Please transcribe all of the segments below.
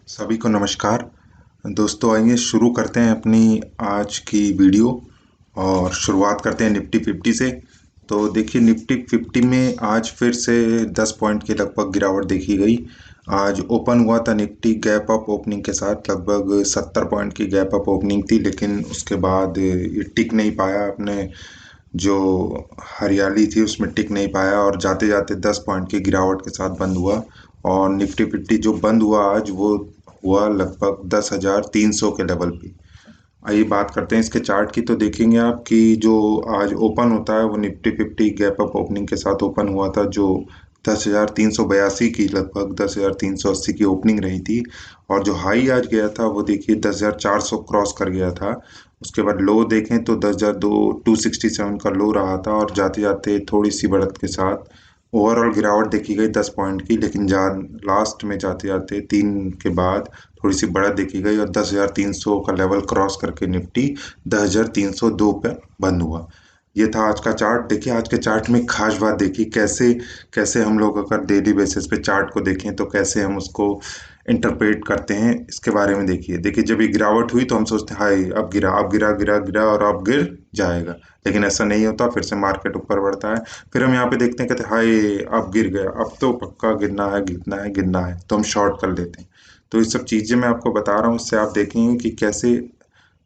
सभी को नमस्कार। दोस्तों आइए शुरू करते हैं अपनी आज की वीडियो और शुरुआत करते हैं निफ्टी 50 से। तो देखिए निफ्टी 50 में आज फिर से 10 पॉइंट की लगभग गिरावट देखी गई। आज ओपन हुआ था निफ्टी गैप अप ओपनिंग के साथ, लगभग 70 पॉइंट की गैप अप ओपनिंग थी, लेकिन उसके बाद ये टिक नहीं पाया, अपने जो हरियाली थी उसमें टिक नहीं पाया और जाते जाते 10 पॉइंट की गिरावट के साथ बंद हुआ। और निफ्टी 50 जो बंद हुआ आज वो हुआ लगभग 10,300 के लेवल पे। आइए बात करते हैं इसके चार्ट की। तो देखेंगे आप कि जो आज ओपन होता है वो निफ्टी 50 गैप अप ओपनिंग के साथ ओपन हुआ था, जो 10,382 की, लगभग 10,380 की ओपनिंग रही थी। और जो हाई आज गया था वो देखिए 10,400 क्रॉस कर गया था। उसके बाद लो देखें तो 10,267 का लो रहा था और जाते जाते थोड़ी सी बढ़त के साथ ओवरऑल गिरावट देखी गई 10 पॉइंट की, लेकिन लास्ट में जाते जाते 3 के बाद थोड़ी सी बढ़त देखी गई और 10,300 का लेवल क्रॉस करके निफ्टी 10,302 पे बंद हुआ। ये था आज का चार्ट। देखिए आज के चार्ट में खास बात देखिए कैसे कैसे हम लोग अगर डेली बेसिस पे चार्ट को देखें तो कैसे हम उसको इंटरप्रेट करते हैं, इसके बारे में देखिए जब ये गिरावट हुई तो हम सोचते हैं हाय अब गिरा, अब गिरा गिरा गिरा और अब गिर जाएगा, लेकिन ऐसा नहीं होता। फिर से मार्केट ऊपर बढ़ता है। फिर हम यहाँ पे देखते हैं, कहते हैं हाय अब गिर गया, अब तो पक्का गिरना है गिरना है गिरना है, तो हम शॉर्ट कर लेते हैं। तो ये सब चीज़ें मैं आपको बता रहा हूँ, इससे आप देखेंगे कि कैसे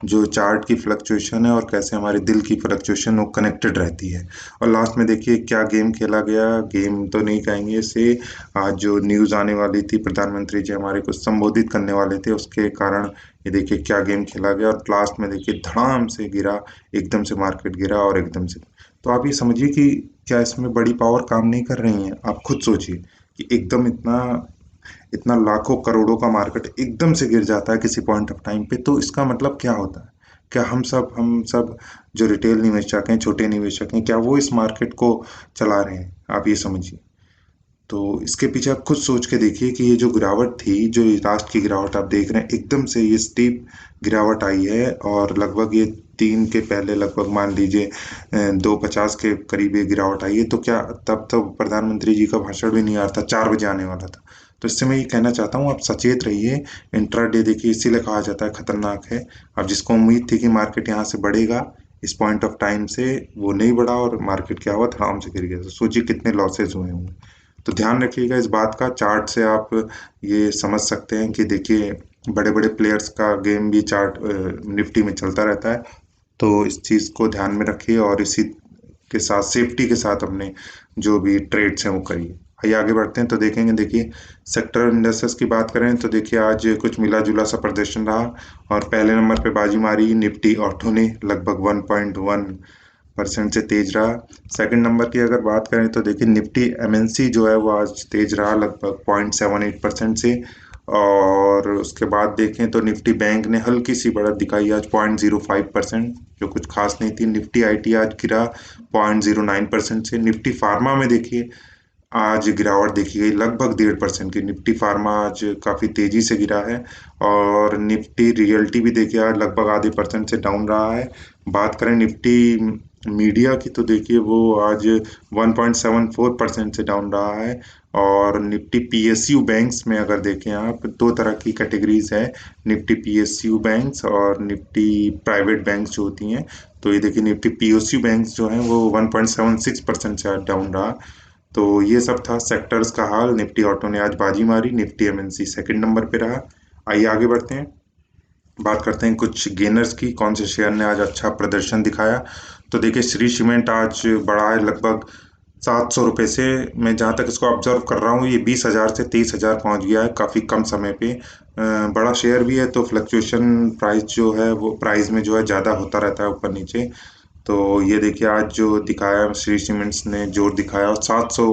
जो चार्ट की फ्लक्चुएशन है और कैसे हमारे दिल की फ्लक्चुएशन वो कनेक्टेड रहती है। और लास्ट में देखिए क्या गेम खेला गया, गेम तो नहीं कहेंगे इसे। आज जो न्यूज़ आने वाली थी, प्रधानमंत्री जी हमारे को संबोधित करने वाले थे, उसके कारण ये देखिए क्या गेम खेला गया और लास्ट में देखिए धड़ाम से गिरा, एकदम से मार्केट गिरा और एकदम से। तो आप ये समझिए कि क्या इसमें बड़ी पावर काम नहीं कर रही है। आप खुद सोचिए कि एकदम इतना इतना लाखों करोड़ों का मार्केट एकदम से गिर जाता है किसी पॉइंट ऑफ टाइम पे, तो इसका मतलब क्या होता है? क्या हम सब जो रिटेल निवेशक हैं, छोटे निवेशक हैं, क्या वो इस मार्केट को चला रहे हैं? आप ये समझिए। तो इसके पीछे आप खुद सोच के देखिए कि ये जो गिरावट थी, जो ये लास्ट की गिरावट आप देख रहे हैं, एकदम से ये स्टीप गिरावट आई है और लगभग ये 3 के पहले लगभग मान लीजिए 250 के करीब ये गिरावट आई है। तो क्या तब तो प्रधानमंत्री जी का भाषण भी नहीं आ रहा था, 4 बजे आने वाला था। तो इससे मैं ये कहना चाहता हूँ आप सचेत रहिए। इंट्राडे देखिए इसीलिए कहा जाता है खतरनाक है। अब जिसको उम्मीद थी कि मार्केट यहाँ से बढ़ेगा, इस पॉइंट ऑफ टाइम से वो नहीं बढ़ा और मार्केट क्या हुआ, धड़ाम से गिर गया। तो सोचिए कितने लॉसेज हुए होंगे। तो ध्यान रखिएगा इस बात का। चार्ट से आप ये समझ सकते हैं कि देखिए बड़े बड़े प्लेयर्स का गेम भी चार्ट निफ्टी में चलता रहता है। तो इस चीज़ को ध्यान में रखिए और इसी के साथ सेफ्टी के साथ अपने जो भी ट्रेड्स हैं वो करिए। आइए आगे बढ़ते हैं तो देखेंगे। देखिए सेक्टर इंडस्ट्रीज की बात करें तो देखिए आज कुछ मिला जुला सा प्रदर्शन रहा और पहले नंबर पे बाजी मारी निफ्टी ऑटो ने, लगभग 1.1% से तेज रहा। सेकंड नंबर की अगर बात करें तो देखिए निफ्टी एमएनसी जो है वो आज तेज रहा, लगभग 0.78% से। और उसके बाद देखें तो निफ्टी बैंक ने हल्की सी बढ़त दिखाई आज 0.05%, जो कुछ खास नहीं थी। निफ्टी आईटी आज गिरा 0.09% से। निफ्टी फार्मा में देखिए आज गिरावट देखी गई लगभग 1.5% की। निफ्टी फार्मा आज काफ़ी तेजी से गिरा है और निफ्टी रियल्टी भी देखिए आज लगभग आधे परसेंट से डाउन रहा है। बात करें निफ्टी मीडिया की तो देखिए वो आज 1.74% से डाउन रहा है। और निफ्टी पीएसयू बैंक्स में अगर देखें आप, दो तरह की कैटेगरीज है, निफ्टी पीएसयू बैंक्स और निफ्टी प्राइवेट बैंक्स जो होती हैं। तो ये देखिए निफ्टी पीएसयू बैंक्स जो हैं वो 1.76% से आज डाउन रहा। तो ये सब था सेक्टर्स का हाल। निफ्टी ऑटो ने आज बाजी मारी, निफ्टी एमएनसी सेकंड नंबर पे रहा। आइए आगे बढ़ते हैं, बात करते हैं कुछ गेनर्स की, कौन से शेयर ने आज अच्छा प्रदर्शन दिखाया। तो देखिए श्री सीमेंट आज बढ़ा है लगभग 700 रुपये से। मैं जहाँ तक इसको ऑब्जर्व कर रहा हूँ ये 20,000 से 30,000 पहुँच गया है काफ़ी कम समय पे। बड़ा शेयर भी है तो फ्लक्चुएशन प्राइस जो है वो प्राइस में जो है ज़्यादा होता रहता है ऊपर नीचे। तो ये देखिए आज जो दिखाया श्री सीमेंट्स ने जोर दिखाया और 700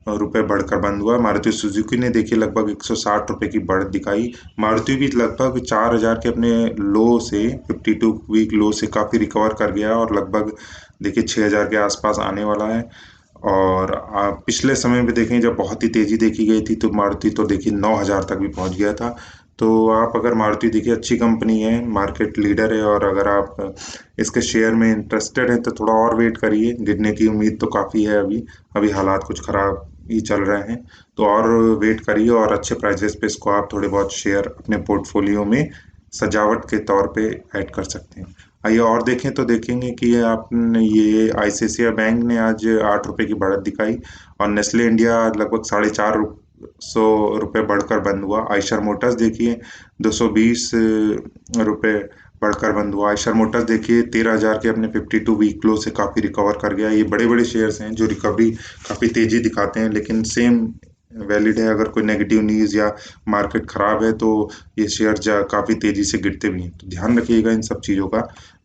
रुपये बढ़कर बंद हुआ। मारुति सुजुकी ने देखिए लगभग 160 रुपये की बढ़त दिखाई। मारुति भी लगभग 4,000 के अपने लो से, 52 वीक लो से काफ़ी रिकवर कर गया और लगभग देखिए 6,000 के आसपास आने वाला है। और आप पिछले समय में देखें जब बहुत ही तेज़ी देखी गई थी तो मारुति तो देखिए 9,000 तक भी पहुंच गया था। तो आप अगर मारुति देखिए अच्छी कंपनी है, मार्केट लीडर है और अगर आप इसके शेयर में इंटरेस्टेड हैं तो थोड़ा और वेट करिए। गिरने की उम्मीद तो काफ़ी है अभी, अभी हालात कुछ ख़राब ही चल रहे हैं, तो और वेट करिए और अच्छे प्राइजेस पे इसको आप थोड़े बहुत शेयर अपने पोर्टफोलियो में सजावट के तौर पे ऐड कर सकते हैं। आइए और देखें तो देखेंगे कि आपने ये आईसीआईसीआई बैंक ने आज 8 रुपए की बढ़त दिखाई और नेस्ले इंडिया लगभग 450 रुपये बढ़कर बंद हुआ। आयशर मोटर्स देखिए 220 रुपये बढ़कर बंद हुआ। आयशर मोटर्स देखिए 13,000 के अपने 52 वीक क्लो से काफ़ी रिकवर कर गया। ये बड़े बड़े शेयर्स हैं जो रिकवरी काफ़ी तेज़ी दिखाते हैं, लेकिन सेम वैलिड है, अगर कोई नेगेटिव न्यूज़ या मार्केट ख़राब है तो ये शेयर काफ़ी तेज़ी से गिरते भी हैं, तो ध्यान रखिएगा इन सब चीज़ों का।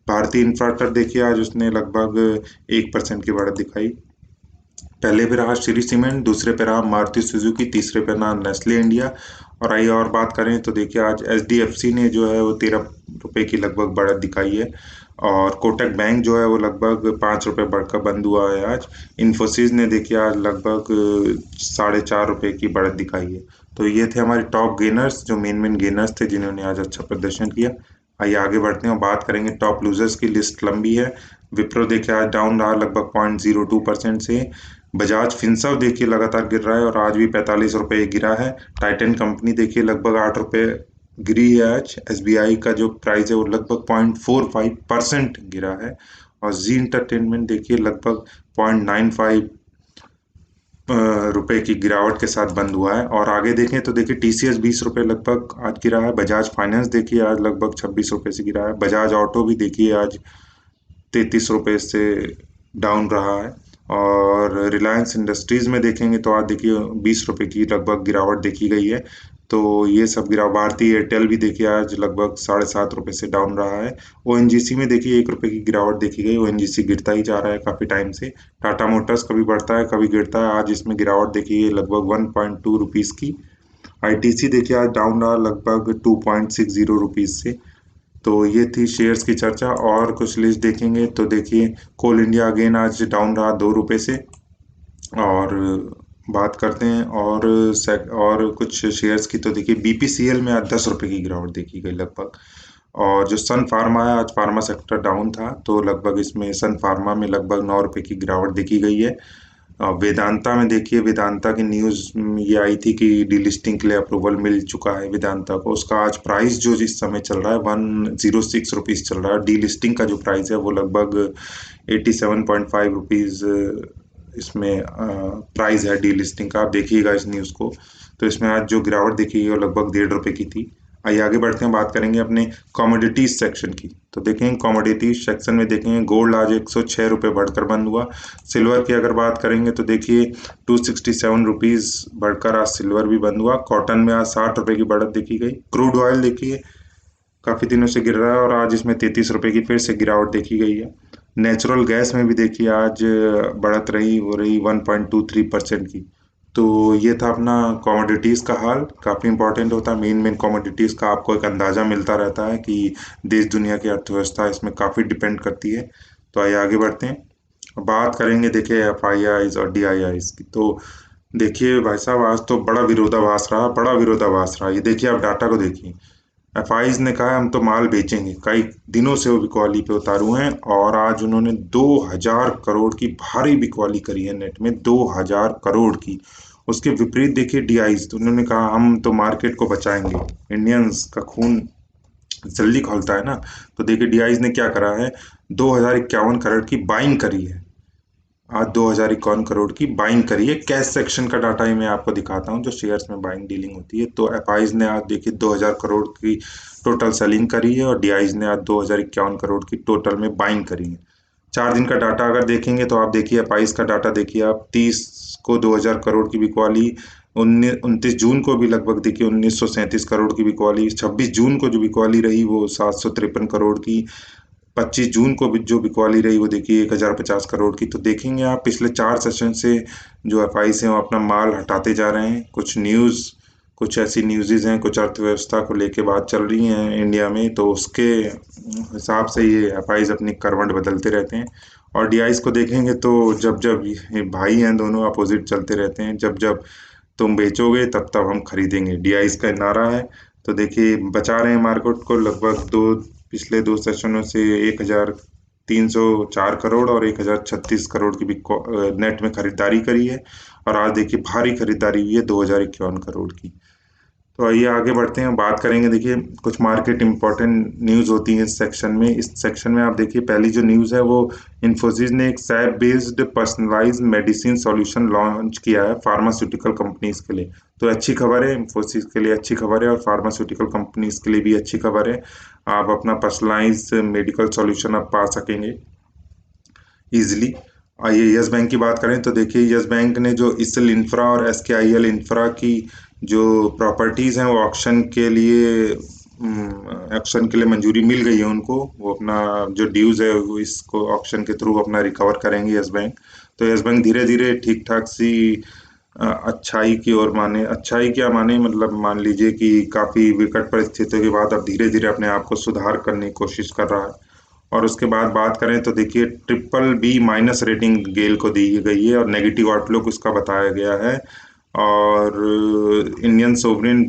भारतीय इंफ्रास्ट्रक्चर देखिए आज उसने लगभग 1% की बढ़त दिखाई। पहले पे रहा श्री सीमेंट, दूसरे पे रहा मारुति सुजुकी, तीसरे पे रहा नेस्ले इंडिया। और आइए और बात करें तो देखिए आज एचडीएफसी ने जो है वो 13 रुपए की लगभग बढ़त दिखाई है और कोटक बैंक जो है वो लगभग 5 रुपए बढ़कर बंद हुआ है आज। इन्फोसिस ने देखिए आज लगभग 4.5 रुपए की बढ़त दिखाई है। तो ये थे हमारे टॉप गेनर्स, जो मेन गेनर्स थे जिन्होंने आज अच्छा प्रदर्शन किया। आइए आगे बढ़ते हैं और बात करेंगे टॉप लूजर्स की। लिस्ट लंबी है। विप्रो देखिए आज डाउन रहा लगभग 0.02% से। बजाज फिनसर्व देखिए लगातार गिर रहा है और आज भी 45 रुपये गिरा है। टाइटन कंपनी देखिए लगभग 8 रुपये गिरी है आज। एसबीआई का जो प्राइस है वो लगभग 0.45% गिरा है और जी इंटरटेनमेंट देखिए लगभग 0.95 रुपए की गिरावट के साथ बंद हुआ है। और आगे देखें तो देखिए टीसीएस 20 रुपये लगभग आज गिरा है। बजाज फाइनेंस देखिए आज लगभग 26 रुपये से गिरा है। बजाज ऑटो भी देखिए आज 33 रुपये से डाउन रहा है। और रिलायंस इंडस्ट्रीज़ में देखेंगे तो आज देखिए 20 रुपये की लगभग गिरावट देखी गई है। तो ये सब गिरावट। भारतीय एयरटेल भी देखिए आज लगभग 7.5 रुपये से डाउन रहा है। ओएनजीसी में देखिए 1 रुपये की गिरावट देखी गई। ओएनजीसी गिरता ही जा रहा है काफ़ी टाइम से। टाटा मोटर्स कभी बढ़ता है कभी गिरता है, आज इसमें गिरावट देखी गई लगभग 1.2 रुपीज़ की। आईटीसी देखिए आज डाउन रहा लगभग 2.60 रुपीज़ से। तो ये थी शेयर्स की चर्चा। और कुछ लिस्ट देखेंगे तो देखिए कोल इंडिया अगेन आज डाउन रहा 2 रुपये से। और बात करते हैं और कुछ शेयर्स की तो देखिए बीपीसीएल में आज 10 रुपये की गिरावट देखी गई लगभग। और जो सन फार्मा है आज फार्मा सेक्टर डाउन था, तो लगभग इसमें सन फार्मा में लगभग 9 रुपये की गिरावट देखी गई है। वेदांता में देखिए वेदांता की न्यूज़ ये आई थी कि डीलिस्टिंग के लिए अप्रूवल मिल चुका है वेदांता को। उसका आज प्राइस जो जिस समय चल रहा है 106 रुपीज़ चल रहा है। डीलिस्टिंग का जो प्राइस है वो लगभग 87.5 रुपीज़ इसमें प्राइस है डीलिस्टिंग का। आप देखिएगा इस न्यूज़ को। तो इसमें आज जो गिरावट देखी है वो लगभग 1.5 रुपये की थी। आइए आगे बढ़ते हैं, बात करेंगे अपने कमोडिटीज सेक्शन की। तो देखेंगे कमोडिटीज सेक्शन में देखेंगे गोल्ड आज 106 रुपये बढ़कर बंद हुआ। सिल्वर की अगर बात करेंगे तो देखिए 267 रुपीज़ बढ़कर आज सिल्वर भी बंद हुआ। कॉटन में आज 60 रुपये की बढ़त देखी गई। क्रूड ऑयल देखिए काफ़ी दिनों से गिर रहा है और आज इसमें 33 रुपये की फिर से गिरावट देखी गई है। नेचुरल गैस में भी देखिए आज बढ़त हो रही 1.23% की। तो ये था अपना कमोडिटीज़ का हाल। काफ़ी इंपॉर्टेंट होता है मेन कमोडिटीज़ का, आपको एक अंदाज़ा मिलता रहता है कि देश दुनिया की अर्थव्यवस्था इसमें काफ़ी डिपेंड करती है। तो आइए आगे बढ़ते हैं। बात करेंगे देखिए एफआईआईज और डीआईआईज की। तो देखिए भाई साहब आज तो बड़ा विरोधाभास रहा। ये देखिए आप डाटा को देखिए। एफआईज ने कहा हम तो माल बेचेंगे, कई दिनों से वो बिकवाली पे उतारू हैं और आज उन्होंने 2000 करोड़ की भारी बिकवाली करी है नेट में, 2000 करोड़ की। उसके विपरीत देखिए डीआईज, तो उन्होंने कहा हम तो मार्केट को बचाएंगे। इंडियंस का खून जल्दी खौलता है ना। तो देखिए डीआईज ने क्या करा है, 2051 करोड़ की बाइंग करी है। आज 2051 करोड़ की बाइंग करी है। कैश सेक्शन का डाटा ही मैं आपको दिखाता हूँ जो शेयर्स में बाइंग डीलिंग होती है। तो एफआईज ने आज देखिए 2000 करोड़ की टोटल सेलिंग करी है और डीआईज ने आज 2051 करोड़ की टोटल में बाइंग करी है। 4 दिन का डाटा अगर देखेंगे तो आप देखिए एफआईज का डाटा देखिए आप 30 को 2000 करोड़ की बिकवाली, 29 जून को भी लगभग देखिए 1937 करोड़ की बिकवाली, 26 जून को जो बिकवाली रही वो 753 करोड़ की, 25 जून को भी जो बिकवाली रही वो देखिए 1050 करोड़ की। तो देखेंगे आप पिछले 4 सेशन से जो एफआई से वो अपना माल हटाते जा रहे हैं। कुछ ऐसी न्यूज़ हैं, कुछ अर्थव्यवस्था को लेके बात चल रही हैं इंडिया में, तो उसके हिसाब से ये एफआईज अपनी करवट बदलते रहते हैं। और डीआईज को देखेंगे तो जब जब ये भाई हैं दोनों अपोजिट चलते रहते हैं। जब जब तुम बेचोगे तब तब हम खरीदेंगे, डीआईज का नारा है। तो देखिए बचा रहे हैं मार्केट को लगभग पिछले 2 सेशनों से 1304 करोड़ और 1036 करोड़ की नेट में खरीदारी करी है। और आज देखिए भारी खरीदारी हुई है 2051 करोड़ की। तो आइए आगे बढ़ते हैं, बात करेंगे। देखिए कुछ मार्केट इंपॉर्टेंट न्यूज़ होती है इस सेक्शन में। इस सेक्शन में आप देखिए पहली जो न्यूज़ है वो इन्फोसिस ने एक SAP based personalised medicine solution launch किया है फार्मास्यूटिकल कंपनीज के लिए। तो अच्छी खबर है, इन्फोसिस के लिए अच्छी खबर है और फार्मास्यूटिकल कंपनीज के लिए भी अच्छी खबर है। आप अपना पर्सनलाइज्ड मेडिकल सॉल्यूशन आप पा सकेंगे ईजिली। आइए यस बैंक की बात करें तो देखिए यस बैंक ने जो इसल इंफ्रा और एसकेआईएल इंफ्रा की जो प्रॉपर्टीज़ हैं वो ऑक्शन के लिए मंजूरी मिल गई है उनको। वो अपना जो ड्यूज़ है वो इसको ऑक्शन के थ्रू अपना रिकवर करेंगे यस बैंक। तो यस बैंक धीरे धीरे ठीक ठाक सी अच्छाई की ओर माने, अच्छाई क्या माने मतलब मान लीजिए कि काफ़ी विकट परिस्थितियों के बाद अब धीरे धीरे अपने आप को सुधार करने की कोशिश कर रहा है। और उसके बाद बात करें तो देखिए BBB- रेटिंग गेल को दी गई है और नेगेटिव आउटलुक उसका बताया गया है। और इंडियन सोवरेन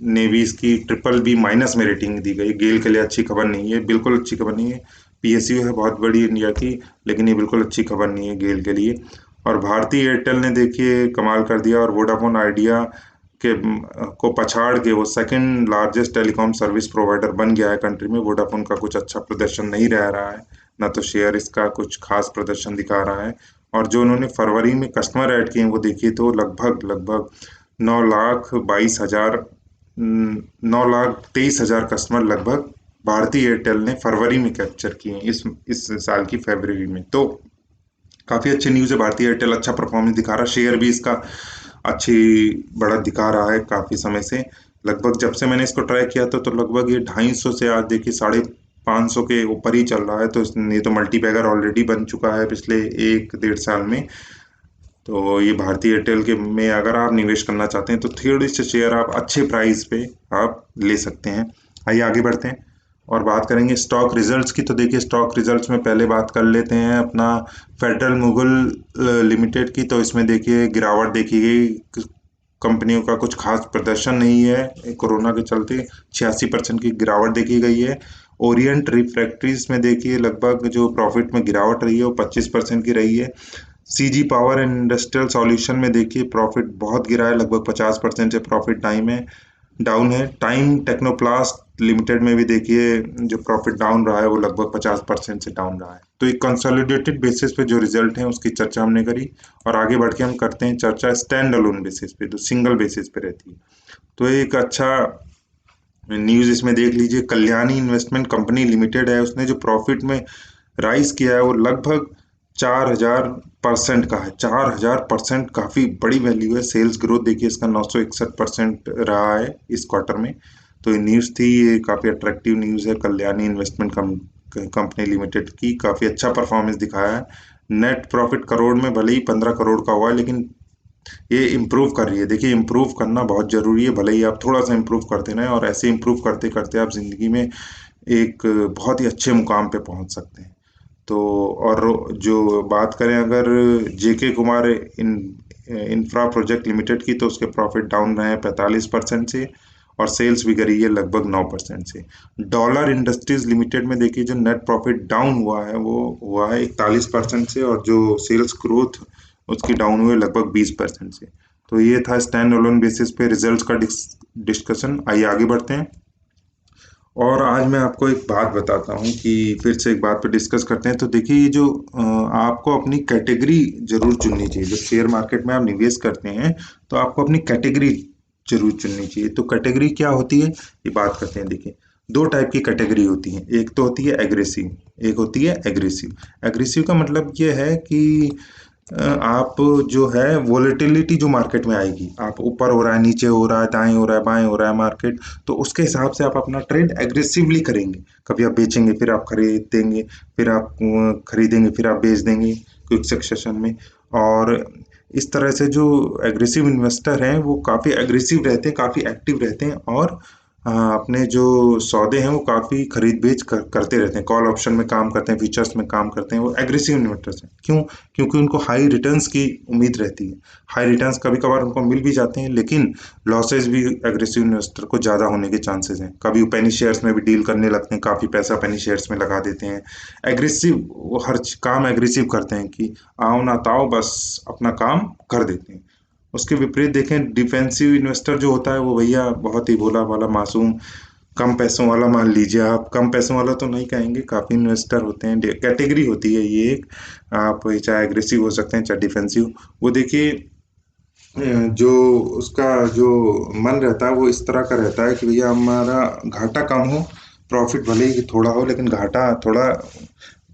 नेवीज की BBB- में रेटिंग दी गई। गेल के लिए अच्छी खबर नहीं है, बिल्कुल अच्छी खबर नहीं है। PSU है बहुत बड़ी इंडिया की, लेकिन ये बिल्कुल अच्छी खबर नहीं है गेल के लिए। और भारती एयरटेल ने देखिए कमाल कर दिया और वोडाफोन आइडिया के को पछाड़ के वो second largest telecom service provider बन गया है कंट्री में। वोडाफोन का कुछ अच्छा प्रदर्शन नहीं रह रहा है, ना तो शेयर इसका कुछ खास प्रदर्शन दिखा रहा है। और जो उन्होंने फरवरी में कस्टमर ऐड किए हैं वो देखिए तो लगभग लगभग 9,22,000 कस्टमर लगभग भारती एयरटेल ने फरवरी में कैप्चर किए हैं इस साल की फरवरी में। तो काफ़ी अच्छी न्यूज़ है, भारतीय एयरटेल अच्छा परफॉर्मेंस दिखा रहा है, शेयर भी इसका अच्छी बढ़त दिखा रहा है काफ़ी समय से। लगभग जब से मैंने इसको ट्राई किया था तो लगभग ये 250 से आज देखिए 550 के ऊपर ही चल रहा है। तो ये तो मल्टीबैगर ऑलरेडी बन चुका है पिछले 1 डेढ़ साल में। तो ये भारतीय एयरटेल के में अगर आप निवेश करना चाहते हैं तो थोड़ी से शेयर आप अच्छे प्राइस पे आप ले सकते हैं। आइए आगे बढ़ते हैं और बात करेंगे स्टॉक रिजल्ट्स की। तो देखिए स्टॉक रिजल्ट्स में पहले बात कर लेते हैं अपना फेडरल मुगल लिमिटेड की। तो इसमें देखिए गिरावट देखी गई, कंपनियों का कुछ खास प्रदर्शन नहीं है कोरोना के चलते। 86% की गिरावट देखी गई है। ओरिएंट रिफ्रैक्टरीज में देखिए लगभग जो प्रॉफिट में गिरावट रही है वो 25% की रही है। CG power and industrial solution में देखिए प्रॉफिट बहुत गिरा है, लगभग 50% से प्रॉफिट डाउन है। टाइम टेक्नोप्लास्ट लिमिटेड में भी देखिए जो प्रॉफिट डाउन रहा है वो लगभग 50% से डाउन रहा है। तो एक कंसोलिडेटेड बेसिस पे जो रिजल्ट है उसकी चर्चा हमने करी। और आगे बढ़ के हम करते हैं चर्चा स्टैंड अलोन बेसिस पे, जो सिंगल बेसिस पे रहती है। तो एक अच्छा न्यूज़ इसमें देख लीजिए, कल्याणी इन्वेस्टमेंट कंपनी लिमिटेड है, उसने जो प्रॉफिट में राइज किया है वो लगभग 4,000% का है। 4,000% काफ़ी बड़ी वैल्यू है। सेल्स ग्रोथ देखिए इसका 961% रहा है इस क्वार्टर में। तो ये न्यूज़ थी, ये काफ़ी अट्रैक्टिव न्यूज़ है। कल्याणी इन्वेस्टमेंट कंपनी लिमिटेड की काफ़ी अच्छा परफॉर्मेंस दिखाया है। नेट प्रॉफिट करोड़ में भले ही 15 करोड़ का हुआ है, लेकिन ये इम्प्रूव कर रही है। देखिए इम्प्रूव करना बहुत ज़रूरी है, भले ही आप थोड़ा सा इम्प्रूव करते रहें और ऐसे इम्प्रूव करते करते आप ज़िंदगी में एक बहुत ही अच्छे मुकाम पे पहुंच सकते हैं। तो और जो बात करें अगर JK Kumar infra project limited की, तो उसके प्रॉफिट डाउन रहे हैं 45% से और सेल्स भी गिरी है लगभग 9% से। डॉलर इंडस्ट्रीज लिमिटेड में देखिए जो नेट प्रॉफिट डाउन हुआ है वो हुआ है 41% से और जो सेल्स ग्रोथ उसकी डाउन हुई है लगभग 20% से। तो ये था स्टैंड अलोन बेसिस पे रिजल्ट्स का डिस्कशन। आइए आगे बढ़ते हैं और आज मैं आपको एक बात बताता हूँ कि फिर से एक बात पे डिस्कस करते हैं। तो देखिए ये जो आपको अपनी कैटेगरी जरूर चुननी चाहिए। जब शेयर मार्केट में आप निवेश करते हैं तो आपको अपनी कैटेगरी जरूर चुननी चाहिए। तो कैटेगरी क्या होती है ये बात करते हैं। देखिए दो टाइप की कैटेगरी होती है, एक तो होती है एग्रेसिव, एक होती है एग्रेसिव। एग्रेसिव का मतलब ये है कि आप जो है वोलेटिलिटी जो मार्केट में आएगी, आप ऊपर हो रहा है, नीचे हो रहा है, दाएं हो रहा है, बाएं हो रहा है मार्केट, तो उसके हिसाब से आप अपना ट्रेड एग्रेसिवली करेंगे। कभी आप बेचेंगे, फिर आप खरीदेंगे, फिर आप खरीदेंगे, फिर आप बेच देंगे क्विक सक्सेशन में। और इस तरह से जो एग्रेसिव इन्वेस्टर हैं वो काफ़ी एग्रेसिव रहते हैं, काफ़ी एक्टिव रहते हैं और अपने जो सौदे हैं वो काफ़ी खरीद बेच करते रहते हैं, कॉल ऑप्शन में काम करते हैं, फ्यूचर्स में काम करते हैं। वो एग्रेसिव इन्वेस्टर्स हैं। क्यों? क्योंकि उनको हाई रिटर्न्स की उम्मीद रहती है। हाई रिटर्न्स कभी कभार उनको मिल भी जाते हैं, लेकिन लॉसेज भी एग्रेसिव इन्वेस्टर को ज़्यादा होने के चांसेस हैं। कभी वो पेनी शेयर्स में भी डील करने लगते हैं, काफ़ी पैसा पेनी शेयर्स में लगा देते हैं। एग्रेसिव, वो हर काम एग्रेसिव करते हैं कि आओ ना ताओ, बस अपना काम कर देते हैं। उसके विपरीत देखें, डिफेंसिव इन्वेस्टर जो होता है वो भैया बहुत ही भोला भाला मासूम, कम पैसों वाला मान लीजिए आप। कम पैसों वाला तो नहीं कहेंगे, काफ़ी इन्वेस्टर होते हैं, कैटेगरी होती है ये एक। आप चाहे एग्रेसिव हो सकते हैं चाहे डिफेंसिव। वो देखिए जो उसका जो मन रहता है वो इस तरह का रहता है कि भैया हमारा घाटा कम हो, प्रॉफिट भले ही थोड़ा हो, लेकिन घाटा थोड़ा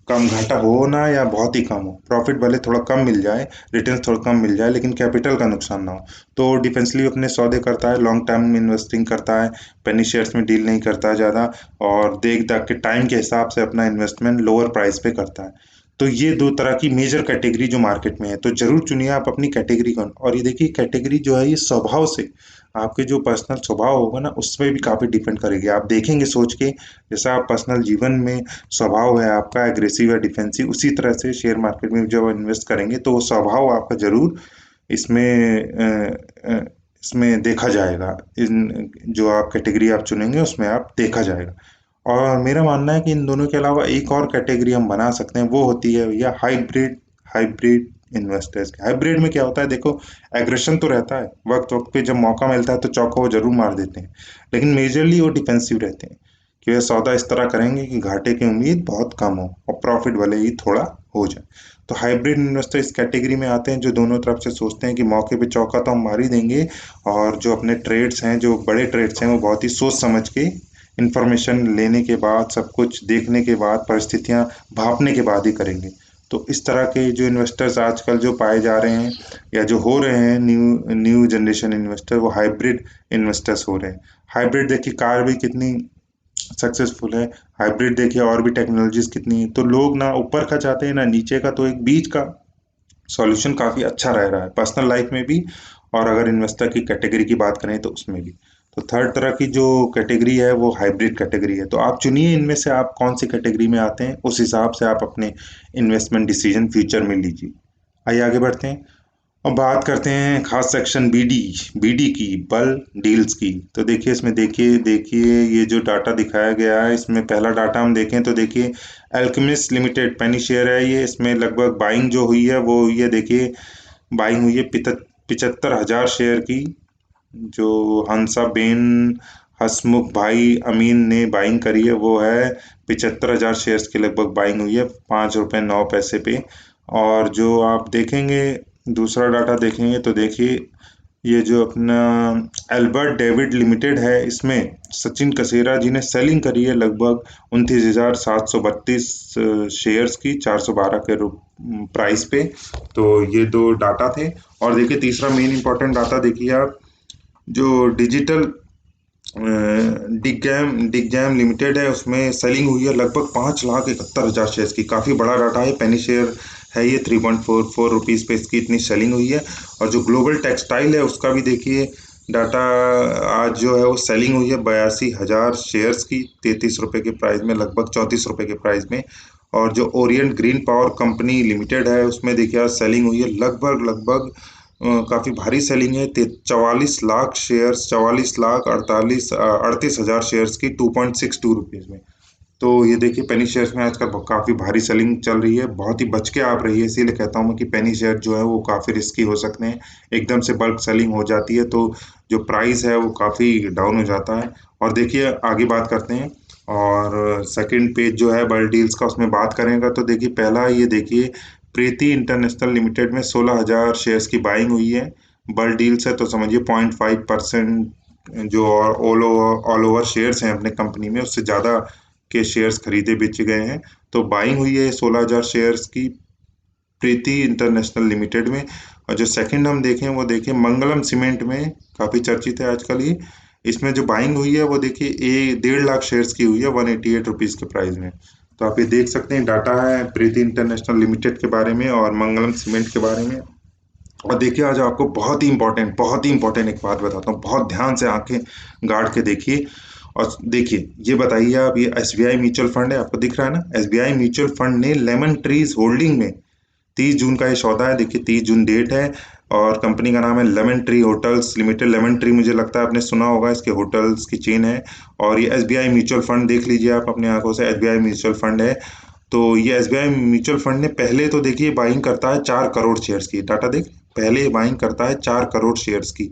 कम, घाटा हो ना या बहुत ही कम हो, प्रॉफिट भले थोड़ा कम मिल जाए, रिटर्न थोड़ा कम मिल जाए, लेकिन कैपिटल का नुकसान ना हो। तो डिफेंसिव अपने सौदे करता है, लॉन्ग टर्म इन्वेस्टिंग करता है, पेनी शेयर्स में डील नहीं करता है ज़्यादा, और देख दाख के टाइम के हिसाब से अपना इन्वेस्टमेंट लोअर प्राइस पे करता है। तो ये दो तरह की मेजर कैटेगरी जो मार्केट में है, तो जरूर चुनिए आप अपनी कैटेगरी को। और ये देखिए कैटेगरी जो है ये स्वभाव से, आपके जो पर्सनल स्वभाव होगा ना उसमें भी काफ़ी डिपेंड करेगी। आप देखेंगे सोच के, जैसा आप पर्सनल जीवन में स्वभाव है आपका एग्रेसिव या डिफेंसिव, उसी तरह से शेयर मार्केट में जब इन्वेस्ट करेंगे तो वो स्वभाव आपका जरूर इसमें इसमें देखा जाएगा। इन जो आप कैटेगरी आप चुनेंगे उसमें आप देखा जाएगा। और मेरा मानना है कि इन दोनों के अलावा एक और कैटेगरी हम बना सकते हैं, वो होती है भैया हाइब्रिड। हाइब्रिड इन्वेस्टर्स, हाइब्रिड में क्या होता है देखो, एग्रेशन तो रहता है, वक्त वक्त पे जब मौका मिलता है तो चौका वो जरूर मार देते हैं, लेकिन मेजरली वो डिफेंसिव रहते हैं कि वे सौदा इस तरह करेंगे कि घाटे की उम्मीद बहुत कम हो और प्रॉफिट भले ही थोड़ा हो जाए। तो हाइब्रिड इन्वेस्टर इस कैटेगरी में आते हैं जो दोनों तरफ से सोचते हैं कि मौके पे चौका तो हम मार ही देंगे, और जो अपने ट्रेड्स हैं, जो बड़े ट्रेड्स हैं, वो बहुत ही सोच समझ के, इंफॉर्मेशन लेने के बाद, सब कुछ देखने के बाद, परिस्थितियां भांपने के बाद ही करेंगे। तो इस तरह के जो इन्वेस्टर्स आजकल जो पाए जा रहे हैं या जो हो रहे हैं, न्यू न्यू जनरेशन इन्वेस्टर, वो हाइब्रिड इन्वेस्टर्स हो रहे हैं। हाइब्रिड देखिए कार भी कितनी सक्सेसफुल है, हाइब्रिड देखिए और भी टेक्नोलॉजीज कितनी है। तो लोग ना ऊपर का चाहते हैं ना नीचे का, तो एक बीच का सॉल्यूशन काफ़ी अच्छा रह रहा है पर्सनल लाइफ में भी, और अगर इन्वेस्टर की कैटेगरी की बात करें तो उसमें भी। तो थर्ड तरह की जो कैटेगरी है वो हाइब्रिड कैटेगरी है। तो आप चुनिए इनमें से आप कौन सी कैटेगरी में आते हैं, उस हिसाब से आप अपने इन्वेस्टमेंट डिसीजन फ्यूचर में लीजिए। आइए आगे बढ़ते हैं और बात करते हैं खास सेक्शन बीडी। बीडी की, बल्क डील्स की। तो देखिए इसमें देखिए देखिए ये जो डाटा दिखाया गया है, इसमें पहला डाटा हम देखें तो देखिए एल्केमिस्ट लिमिटेड पेनी शेयर है ये, इसमें लगभग बाइंग जो हुई है वो हुई है, देखिए बाइंग हुई है 75,000 शेयर की। जो हंसा बेन हसमुख भाई अमीन ने बाइंग करी है वो है 75,000 शेयर्स की लगभग बाइंग हुई है, 5 रुपये 9 पैसे पे। और जो आप देखेंगे, दूसरा डाटा देखेंगे तो देखिए ये जो अपना एल्बर्ट डेविड लिमिटेड है, इसमें सचिन कसेरा जी ने सेलिंग करी है लगभग 29,732 शेयर्स की, 412 के प्राइस पे। तो ये दो डाटा थे। और देखिए तीसरा मेन इंपॉर्टेंट डाटा देखिए आप, जो डिजिटल डिगजैम लिमिटेड है, उसमें सेलिंग हुई है लगभग 5,71,000 शेयर्स की। काफ़ी बड़ा डाटा है, पेनी शेयर है ये, 3.44 रुपीज़ पे इसकी इतनी सेलिंग हुई है। और जो ग्लोबल टेक्सटाइल है उसका भी देखिए डाटा, आज जो है वो सेलिंग हुई है 82,000 शेयर्स की, 33 रुपये के प्राइस में, लगभग 34 रुपये के प्राइस में। और जो Orient green power company limited है उसमें देखिए आज सेलिंग हुई है लगभग लगभग काफ़ी भारी सेलिंग है, 44 लाख शेयर्स, 44,38,000 शेयर्स की, 2.62 रुपीज़ में। तो ये देखिए पेनी शेयर्स में आजकल काफ़ी भारी सेलिंग चल रही है, बहुत ही बच के आप रहिए, इसीलिए कहता हूँ मैं कि पेनी शेयर जो है वो काफ़ी रिस्की हो सकते हैं। एकदम से बल्क सेलिंग हो जाती है तो जो प्राइस है वो काफ़ी डाउन हो जाता है। और देखिए आगे बात करते हैं, और सेकंड पेज जो है बल्क डील्स का, उसमें बात करेंगे तो देखिए पहला ये देखिए प्रीति इंटरनेशनल लिमिटेड में 16,000 शेयर्स की बाइंग हुई है। बल्क डील्स है तो समझिए 0.5% जो ऑल ओवर शेयर्स हैं अपने कंपनी में, उससे ज़्यादा के शेयर्स खरीदे बेचे गए हैं। तो बाइंग हुई है 16,000 शेयर्स की प्रीति इंटरनेशनल लिमिटेड में। और जो सेकंड हम देखें वो देखें मंगलम सीमेंट में, काफ़ी चर्चित है आजकल ये। इसमें जो बाइंग हुई है वो देखिए 1.5 लाख शेयर्स की हुई है 188 रुपीज़ के प्राइस में। तो आप ये देख सकते हैं डाटा है प्रीति इंटरनेशनल लिमिटेड के बारे में और मंगलम सीमेंट के बारे में। और देखिए आज आपको बहुत ही इंपॉर्टेंट एक बात बताता हूँ, बहुत ध्यान से आंखें गाड़ के देखिए। और देखिए ये बताइए आप, ये एसबीआई म्यूचुअल फंड है, आपको दिख रहा है ना, एसबीआई म्यूचुअल फंड ने लेमन ट्रीज होल्डिंग में 30 जून का ये सौदा है, देखिए 30 जून डेट है, और कंपनी का नाम है lemon tree hotels limited. Lemon tree मुझे लगता है आपने सुना होगा, इसके होटल्स की चेन है। और ये एसबीआई म्यूचुअल फंड देख लीजिए आप अपनी आंखों से, एसबीआई म्यूचुअल फंड है। तो ये एसबीआई म्यूचुअल फंड ने पहले तो देखिए बाइंग करता है 4 करोड़ शेयर्स की, डाटा देख, पहले ये बाइंग करता है 4 करोड़ शेयर्स की,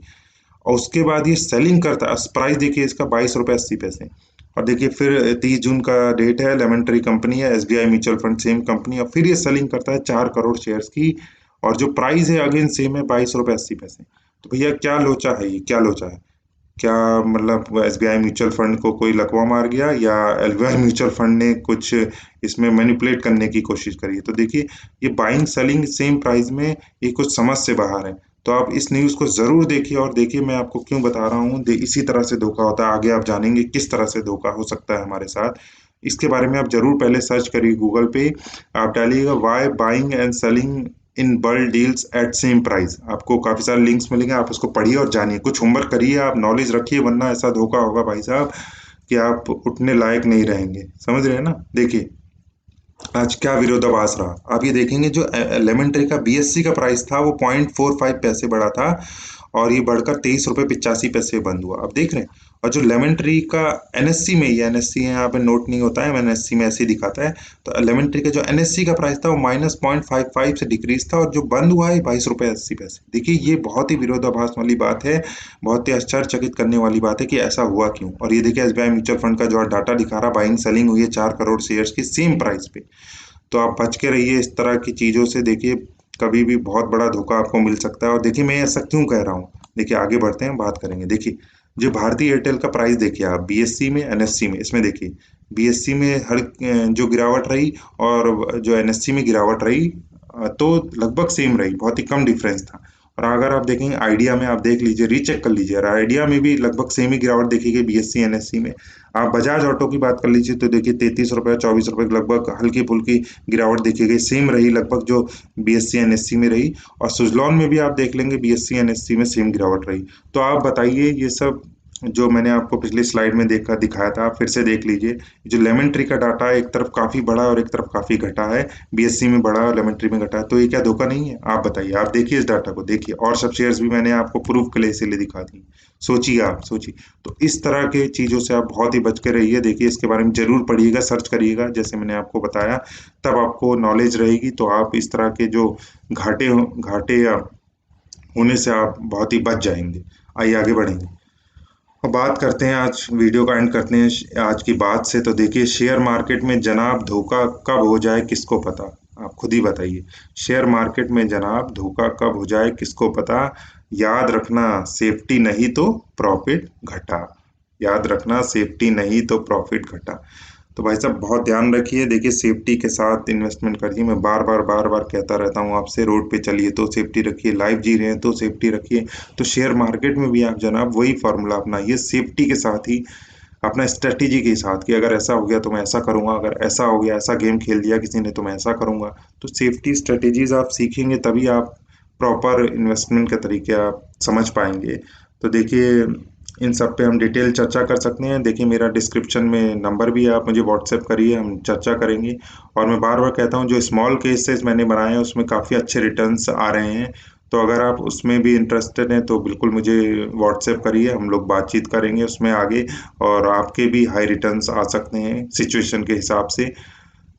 और उसके बाद ये सेलिंग करता है। प्राइस देखिए इसका 22 रुपये 80 पैसे। और देखिए फिर 30 जून का डेट है, लेमन ट्री कंपनी है, SBI mutual fund same company, और फिर ये सेलिंग करता है 4 करोड़ शेयर्स की, और जो प्राइस है अगेन सेम है, 22 रुपये 80 पैसे। तो भैया क्या लोचा है, ये क्या लोचा है, क्या मतलब एसबीआई म्यूचुअल फंड को कोई लकवा मार गया, या एसबीआई म्यूचुअल फंड ने कुछ इसमें मैनिपुलेट करने की कोशिश करी है? तो देखिए ये बाइंग सेलिंग सेम प्राइस में, ये कुछ समझ से बाहर है। तो आप इस न्यूज़ को ज़रूर देखिए, और देखिए मैं आपको क्यों बता रहा हूँ, इसी तरह से धोखा होता है, आगे आप जानेंगे किस तरह से धोखा हो सकता है हमारे साथ। इसके बारे में आप जरूर पहले सर्च करिए गूगल पे, आप डालिएगा why buying and selling in bulk deals at same price, आपको काफ़ी सारे लिंक्स मिलेंगे, आप उसको पढ़िए और जानिए, कुछ होमवर्क करिए, आप नॉलेज रखिए, वरना ऐसा धोखा होगा भाई साहब कि आप उठने लायक नहीं रहेंगे। समझ रहे हैं ना? देखिए आज क्या विरोधाभास रहा, आप ये देखेंगे जो लेमन ट्री का बीएससी का प्राइस था वो 0.45 पैसे बढ़ा था, और ये बढ़कर 23 रुपये 85 पैसे बंद हुआ, आप देख रहे हैं। और जो लेमन ट्री का एनएससी में, ये एनएससी है, यहाँ पे नोट नहीं होता है, एनएससी में ऐसे ही दिखाता है। तो लेमन ट्री का जो एनएससी का प्राइस था वो -0.55 से डिक्रीज था, और जो बंद हुआ है 22 रुपये 80 पैसे। देखिए ये बहुत ही विरोधाभास वाली बात है, बहुत ही आश्चर्यचकित करने वाली बात है कि ऐसा हुआ क्यों। और ये देखिए एसबीआई म्यूचुअल फंड का जो डाटा दिखा रहा, बाइंग सेलिंग हुई है 4 करोड़ शेयर्स की सेम प्राइस पे। तो आप बच के रहिए इस तरह की चीज़ों से, देखिए कभी भी बहुत बड़ा धोखा आपको मिल सकता है। और देखिए मैं ऐसा क्यों कह रहा हूँ, देखिए आगे बढ़ते हैं, बात करेंगे। देखिए जो भारतीय एयरटेल का प्राइस देखिए आप, बीएससी में एनएससी में, इसमें देखिए बीएससी में हर जो गिरावट रही, और जो एनएससी में गिरावट रही, तो लगभग सेम रही, बहुत ही कम डिफरेंस था। और अगर आप देखेंगे आइडिया में, आप देख लीजिए, रीचेक कर लीजिए, और आइडिया में भी लगभग सेम ही गिरावट देखिए बीएससी एनएससी में। आप बजाज ऑटो की बात कर लीजिए तो देखिए 33 रुपये 24 रुपये लगभग हल्की फुल्की गिरावट देखी गई, सेम रही लगभग जो बीएससी एनएससी में रही। और सुजलॉन में भी आप देख लेंगे बीएससी एनएससी में सेम गिरावट रही। तो आप बताइए ये सब जो मैंने आपको पिछली स्लाइड में देखा दिखाया था, आप फिर से देख लीजिए। जो लेमन ट्री का डाटा है, एक तरफ काफ़ी बढ़ा और एक तरफ काफ़ी घटा है, बीएससी में बढ़ा और लेमन ट्री में घटा है, तो ये क्या धोखा नहीं है? आप बताइए, आप देखिए इस डाटा को देखिए, और सब शेयर्स भी मैंने आपको प्रूफ के लिए इसीलिए दिखा दी। सोचिए, आप सोचिए। तो इस तरह के चीज़ों से आप बहुत ही बच के रहिए, देखिए इसके बारे में ज़रूर पढ़िएगा, सर्च करिएगा, जैसे मैंने आपको बताया, तब आपको नॉलेज रहेगी, तो आप इस तरह के जो घाटे या होने से आप बहुत ही बच जाएंगे। आइए आगे बढ़ेंगे, अब बात करते हैं, आज वीडियो का एंड करते हैं आज की बात से। तो देखिए शेयर मार्केट में जनाब धोखा कब हो जाए किसको पता, आप खुद ही बताइए। शेयर मार्केट में जनाब धोखा कब हो जाए किसको पता, याद रखना सेफ्टी नहीं तो प्रॉफिट घटा, याद रखना सेफ्टी नहीं तो प्रॉफिट घटा। तो भाई साहब बहुत ध्यान रखिए, देखिए सेफ्टी के साथ इन्वेस्टमेंट करिए, मैं बार बार कहता रहता हूँ आपसे, रोड पे चलिए तो सेफ्टी रखिए, लाइफ जी रहे हैं तो सेफ्टी रखिए। तो शेयर मार्केट में भी आप जनाब वही फार्मूला अपनाइए, सेफ्टी के साथ ही, अपना स्ट्रेटेजी के साथ, कि अगर ऐसा हो गया तो मैं ऐसा करूंगा, अगर ऐसा हो गया, ऐसा गेम खेल दिया किसी ने तो मैं ऐसा करूंगा। तो सेफ्टी स्ट्रेटेजीज आप सीखेंगे तभी आप प्रॉपर इन्वेस्टमेंट के तरीके आप समझ पाएंगे। तो देखिए इन सब पे हम डिटेल चर्चा कर सकते हैं, देखिए मेरा डिस्क्रिप्शन में नंबर भी है, आप मुझे व्हाट्सएप करिए, हम चर्चा करेंगे। और मैं बार बार कहता हूँ जो स्मॉल केसेस मैंने बनाए हैं उसमें काफ़ी अच्छे रिटर्न्स आ रहे हैं। तो अगर आप उसमें भी इंटरेस्टेड हैं तो बिल्कुल मुझे व्हाट्सएप करिए, हम लोग बातचीत करेंगे उसमें आगे, और आपके भी हाई रिटर्न्स आ सकते हैं सिचुएशन के हिसाब से।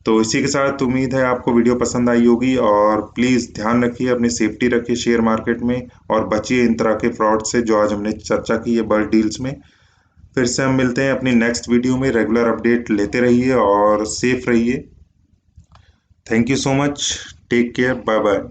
तो इसी के साथ उम्मीद है आपको वीडियो पसंद आई होगी, और प्लीज़ ध्यान रखिए, अपनी सेफ्टी रखिए शेयर मार्केट में, और बचिए इन तरह के फ्रॉड से जो आज हमने चर्चा की है बल्क डील्स में। फिर से हम मिलते हैं अपनी नेक्स्ट वीडियो में, रेगुलर अपडेट लेते रहिए और सेफ रहिए। Thank you so much, take care, bye bye.